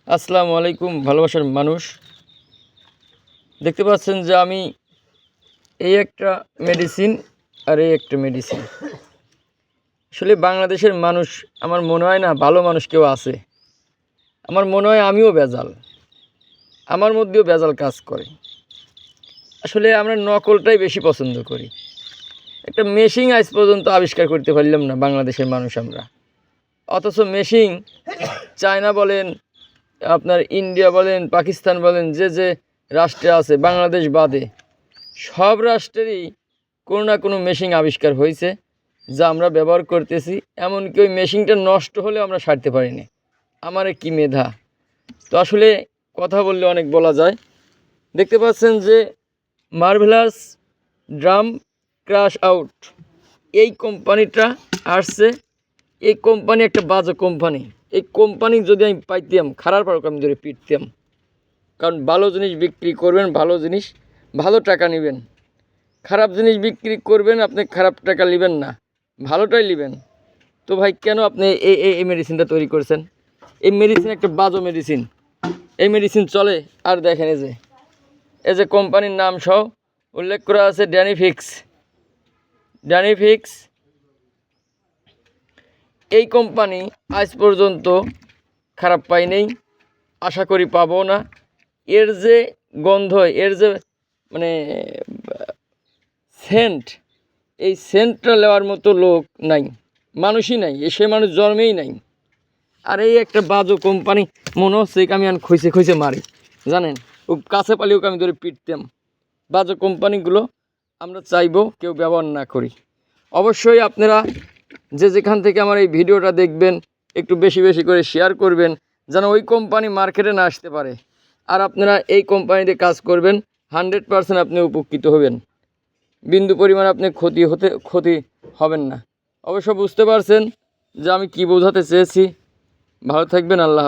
আসসালামু আলাইকুম ভালোবাসার মানুষ, দেখতে পাচ্ছেন যে আমি এই একটা মেডিসিন আর এই একটা মেডিসিন। আসলে বাংলাদেশের মানুষ আমার মনে হয় না ভালো মানুষ কেউ আছে। আমার মনে হয় আমিও ভেজাল, আমার মধ্যেও ভেজাল কাজ করে। আসলে আমরা নকলটাই বেশি পছন্দ করি। একটা মেশিন আজ পর্যন্ত আবিষ্কার করতে পারলাম না বাংলাদেশের মানুষ আমরা, অথচ মেশিন চায়না বলেন, আপনার ইন্ডিয়া বলেন, পাকিস্তান বলেন, যে রাষ্ট্রে আছে বাংলাদেশ বাদে সব রাষ্ট্রেরই কোনো না কোনো মেশিন আবিষ্কার হয়েছে যা আমরা ব্যবহার করতেছি। এমনকি ওই মেশিনটা নষ্ট হলেও আমরা সারতে পারিনি। আমার কি মেধা! তো আসলে কথা বললে অনেক বলা যায়। দেখতে পাচ্ছেন যে মার্ভেলাস ড্রাম ক্রাশ আউট এই কোম্পানিটা আসছে। এই কোম্পানি একটা বাজে কোম্পানি। এই কোম্পানি যদি আমি পাইতাম খারাপ পারক আমি ধরে পিটতাম। কারণ ভালো জিনিস বিক্রি করবেন, ভালো জিনিস ভালো টাকা নেবেন। খারাপ জিনিস বিক্রি করবেন, আপনি খারাপ টাকা নেবেন না, ভালোটাই নেবেন। তো ভাই কেন আপনি এই মেডিসিনটা তৈরি করেছেন? এই মেডিসিন একটা বাজে মেডিসিন। এই মেডিসিন চলে আর দেখেন এই যে কোম্পানির নাম সহ উল্লেখ করা আছে ড্যানিফিক্স। এই কোম্পানি আজ পর্যন্ত খারাপ পাই নেই, আশা করি পাবো না। এর যে গন্ধ, এর যে মানে সেন্ট, এই সেন্টটা নেওয়ার মতো লোক নাই, মানুষই নাই, সে মানুষ জন্মেই নাই। আর এই একটা বাজো কোম্পানি মনে হচ্ছে আমি খুঁজে মারি, জানেন, ও কাছে পালিয়েও আমি ধরে পিটতাম। বাজো কোম্পানিগুলো আমরা চাইবো কেউ ব্যবহার না করি। অবশ্যই আপনারা যেখান থেকে আমার এই ভিডিওটা দেখবেন একটু বেশি বেশি করে শেয়ার করবেন, যেন ওই কোম্পানি মার্কেটে না আসতে পারে। আর আপনারা এই কোম্পানিতে কাজ করবেন, 100% আপনি উপকৃত হবেন। বিন্দু পরিমাণ আপনি ক্ষতি হবেন না। অবশ্য বুঝতে পারছেন যে আমি কি বোঝাতে চেয়েছি। ভালো থাকবেন, আল্লাহ হাফেজ।